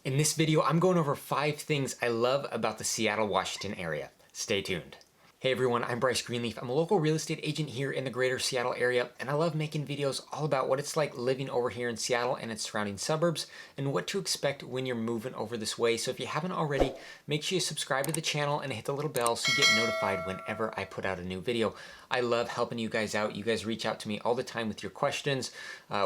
In this video, I'm going over 5 things I love about the Seattle, Washington area. Stay tuned. Hey everyone, I'm Bryce Greenleaf. I'm a local real estate agent here in the greater Seattle area, and I love making videos all about what it's like living over here in Seattle and its surrounding suburbs, and what to expect when you're moving over this way. So if you haven't already, make sure you subscribe to the channel and hit the little bell so you get notified whenever I put out a new video. I love helping you guys out. You guys reach out to me all the time with your questions,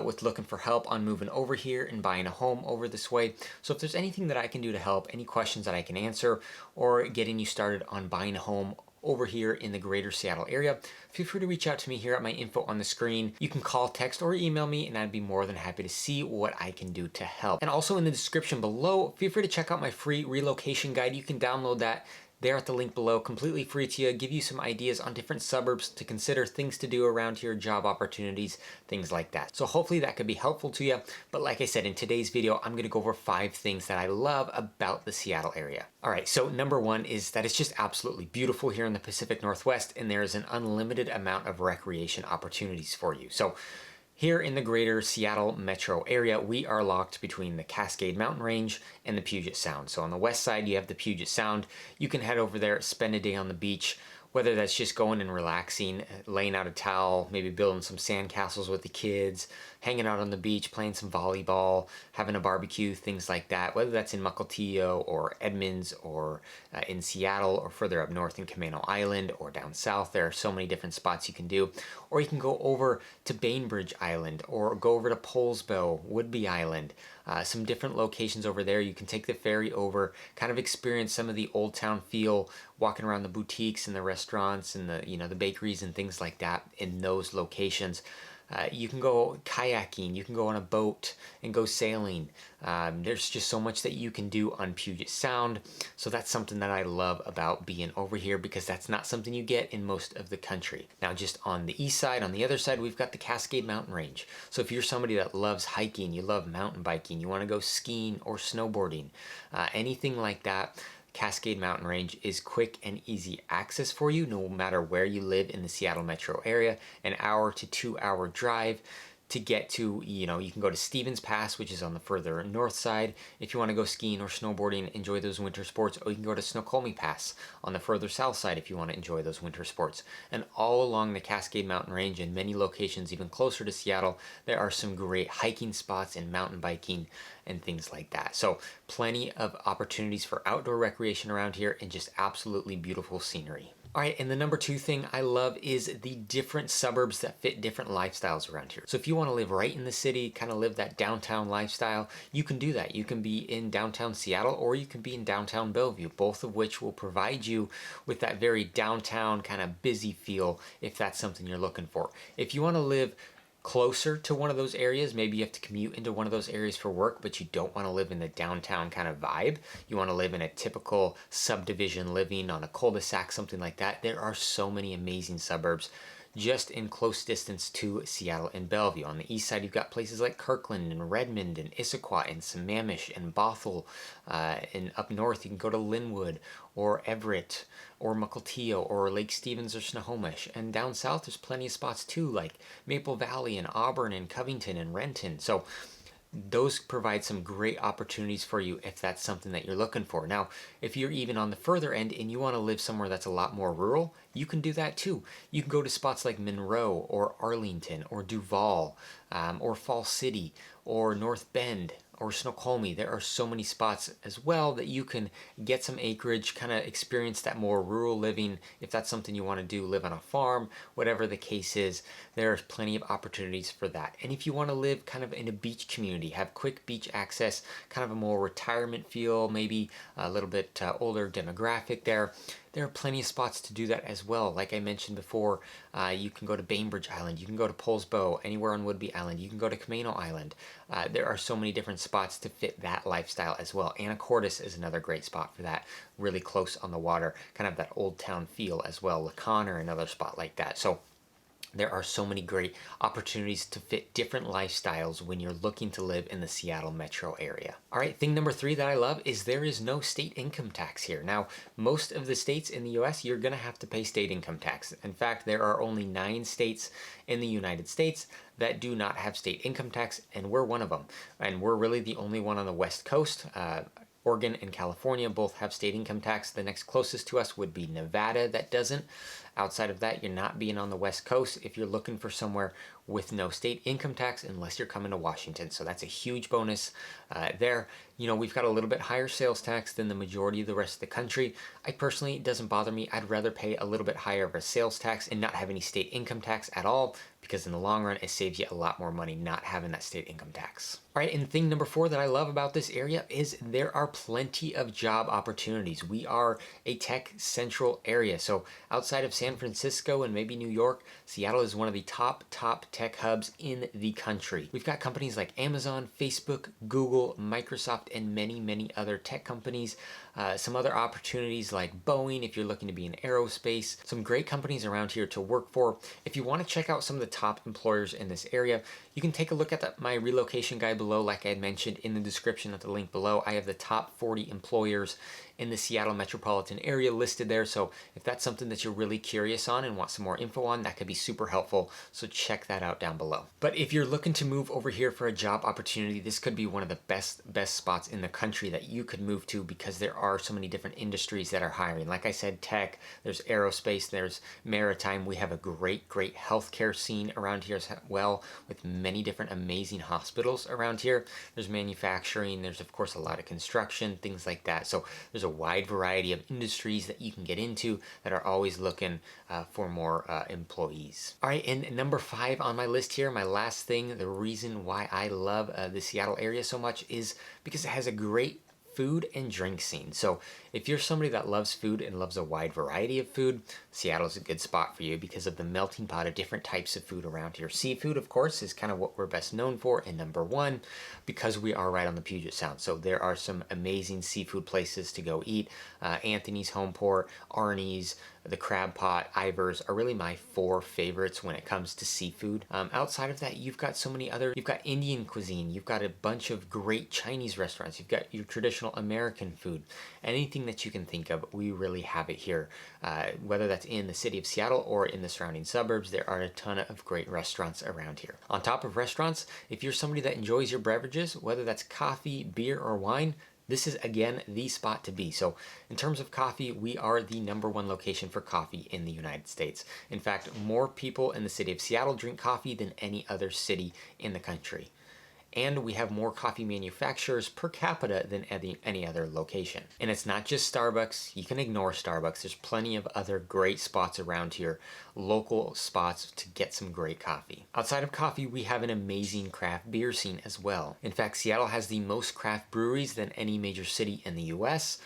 with looking for help on moving over here and buying a home over this way. So if there's anything that I can do to help, any questions that I can answer, or getting you started on buying a home over here in the greater Seattle area, feel free to reach out to me here at my info on the screen. You can call, text, or email me, and I'd be more than happy to see what I can do to help. And also in the description below, feel free to check out my free relocation guide. You can download that there at the link below, completely free to you, give you some ideas on different suburbs to consider, things to do around here, job opportunities, things like that. So hopefully that could be helpful to you. But like I said, in today's video, I'm gonna go over 5 things that I love about the Seattle area. All right, so number 1 is that it's just absolutely beautiful here in the Pacific Northwest, and there is an unlimited amount of recreation opportunities for you. So here in the greater Seattle metro area, we are locked between the Cascade Mountain Range and the Puget Sound. So on the west side, you have the Puget Sound. You can head over there, spend a day on the beach, whether that's just going and relaxing, laying out a towel, maybe building some sand castles with the kids, hanging out on the beach, playing some volleyball, having a barbecue, things like that. Whether that's in Mukilteo or Edmonds or in Seattle or further up north in Camano Island or down south, there are so many different spots you can do. Or you can go over to Bainbridge Island or go over to Poulsbo, Whidbey Island. Some different locations over there. You can take the ferry over, kind of experience some of the old town feel, walking around the boutiques and the restaurants and the bakeries and things like that in those locations. You can go kayaking, you can go on a boat and go sailing. There's just so much that you can do on Puget Sound. So that's something that I love about being over here, because that's not something you get in most of the country. Now, just on the east side, on the other side, we've got the Cascade Mountain Range. So if you're somebody that loves hiking, you love mountain biking, you want to go skiing or snowboarding, anything like that, Cascade Mountain Range is quick and easy access for you no matter where you live in the Seattle metro area. An hour to 2-hour drive to get to, you can go to Stevens Pass, which is on the further north side if you want to go skiing or snowboarding, enjoy those winter sports, or you can go to Snoqualmie Pass on the further south side if you want to enjoy those winter sports. And all along the Cascade Mountain Range, in many locations even closer to Seattle, there are some great hiking spots and mountain biking and things like that. So plenty of opportunities for outdoor recreation around here and just absolutely beautiful scenery. All right, and the number 2 thing I love is the different suburbs that fit different lifestyles around here. So if you want to live right in the city, kind of live that downtown lifestyle, you can do that. You can be in downtown Seattle or you can be in downtown Bellevue, both of which will provide you with that very downtown kind of busy feel if that's something you're looking for. If you want to live closer to one of those areas, maybe you have to commute into one of those areas for work, but you don't want to live in the downtown kind of vibe. You want to live in a typical subdivision living on a cul-de-sac, something like that. There are so many amazing suburbs just in close distance to Seattle and Bellevue. On the east side, you've got places like Kirkland and Redmond and Issaquah and Sammamish and Bothell. And up north, you can go to Linwood or Everett or Mukilteo or Lake Stevens or Snohomish. And down south, there's plenty of spots too, like Maple Valley and Auburn and Covington and Renton. So those provide some great opportunities for you if that's something that you're looking for. Now, if you're even on the further end and you want to live somewhere that's a lot more rural, you can do that too. You can go to spots like Monroe or Arlington or Duval or Fall City or North Bend or Snoqualmie. There are so many spots as well that you can get some acreage, kind of experience that more rural living. If that's something you want to do, live on a farm, whatever the case is, there's plenty of opportunities for that. And if you want to live kind of in a beach community, have quick beach access, kind of a more retirement feel, maybe a little bit older demographic there are plenty of spots to do that as well. Like I mentioned before, you can go to Bainbridge Island, you can go to Poulsbo, anywhere on Whidbey Island, you can go to Camano Island. There are so many different spots to fit that lifestyle as well. Anacortes is another great spot for that, really close on the water, kind of that old town feel as well. La Conner, another spot like that. So There are so many great opportunities to fit different lifestyles when you're looking to live in the Seattle metro area. All right, thing number 3 that I love is there is no state income tax here. Now, most of the states in the US, you're gonna have to pay state income tax. In fact, there are only 9 states in the United States that do not have state income tax, and we're one of them. And we're really the only one on the West Coast. Oregon and California both have state income tax. The next closest to us would be Nevada that doesn't. Outside of that, you're not being on the West Coast if you're looking for somewhere with no state income tax unless you're coming to Washington. So that's a huge bonus there. You know, we've got a little bit higher sales tax than the majority of the rest of the country. I personally, it doesn't bother me. I'd rather pay a little bit higher of a sales tax and not have any state income tax at all, because in the long run, it saves you a lot more money not having that state income tax. All right, and thing number 4 that I love about this area is there are plenty of job opportunities. We are a tech central area. So outside of San Francisco and maybe New York, Seattle is one of the top tech hubs in the country. We've got companies like Amazon, Facebook, Google, Microsoft, and many other tech companies. Some other opportunities like Boeing if you're looking to be in aerospace. Some great companies around here to work for. If you want to check out some of the top employers in this area, you can take a look at my relocation guide below. Like I had mentioned in the description at the link below, I have the top 40 employers in the Seattle metropolitan area listed there. So if that's something that you're really curious on and want some more info on, that could be super helpful. So check that out down below. But if you're looking to move over here for a job opportunity, this could be one of the best spots in the country that you could move to, because there are so many different industries that are hiring. Like I said, tech, there's aerospace, there's maritime. We have a great healthcare scene around here as well, with many different amazing hospitals around here. There's manufacturing, there's of course a lot of construction, things like that. So there's a wide variety of industries that you can get into that are always looking for more employees. All right, and number 5 on my list here, my last thing, the reason why I love the Seattle area so much is because it has a great food and drink scene. So if you're somebody that loves food and loves a wide variety of food, Seattle's a good spot for you because of the melting pot of different types of food around here. Seafood, of course, is kind of what we're best known for, and number 1, because we are right on the Puget Sound. So there are some amazing seafood places to go eat. Anthony's Homeport, Arnie's, the Crab Pot, Ivar's are really my 4 favorites when it comes to seafood. Outside of that, you've got so many other, you've got Indian cuisine, you've got a bunch of great Chinese restaurants, you've got your traditional American food. Anything that you can think of, we really have it here. Whether that's in the city of Seattle or in the surrounding suburbs, there are a ton of great restaurants around here. On top of restaurants, if you're somebody that enjoys your beverages, whether that's coffee, beer, or wine, this is, again, the spot to be. So in terms of coffee, we are the #1 location for coffee in the United States. In fact, more people in the city of Seattle drink coffee than any other city in the country. And we have more coffee manufacturers per capita than any other location. And it's not just Starbucks. You can ignore Starbucks. There's plenty of other great spots around here, local spots to get some great coffee. Outside of coffee, we have an amazing craft beer scene as well. In fact, Seattle has the most craft breweries than any major city in the US.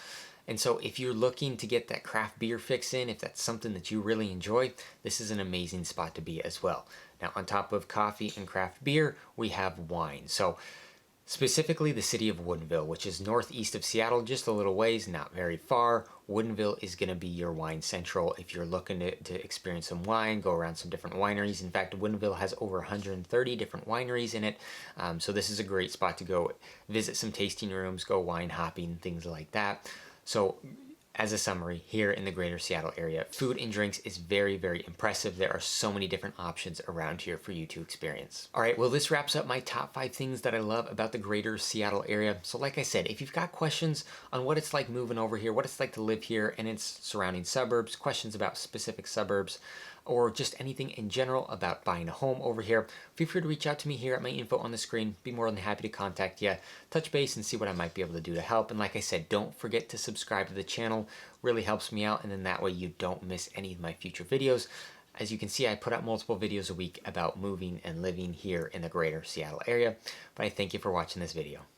And so if you're looking to get that craft beer fix in, if that's something that you really enjoy, this is an amazing spot to be as well. Now, on top of coffee and craft beer, we have wine. So specifically the city of Woodinville, which is northeast of Seattle, just a little ways, not very far. Woodinville is going to be your wine central if you're looking to experience some wine, go around some different wineries. In fact, Woodinville has over 130 different wineries in it. So this is a great spot to go visit some tasting rooms, go wine hopping, things like that. So as a summary, here in the greater Seattle area, food and drinks is very impressive. There are so many different options around here for you to experience. All right, well, this wraps up my top 5 things that I love about the greater Seattle area. So like I said, if you've got questions on what it's like moving over here, what it's like to live here and its surrounding suburbs, questions about specific suburbs, or just anything in general about buying a home over here, feel free to reach out to me here at my info on the screen. Be more than happy to contact you, touch base, and see what I might be able to do to help. And like I said, don't forget to subscribe to the channel. Really helps me out, and then that way you don't miss any of my future videos. As you can see, I put out multiple videos a week about moving and living here in the greater Seattle area. But I thank you for watching this video.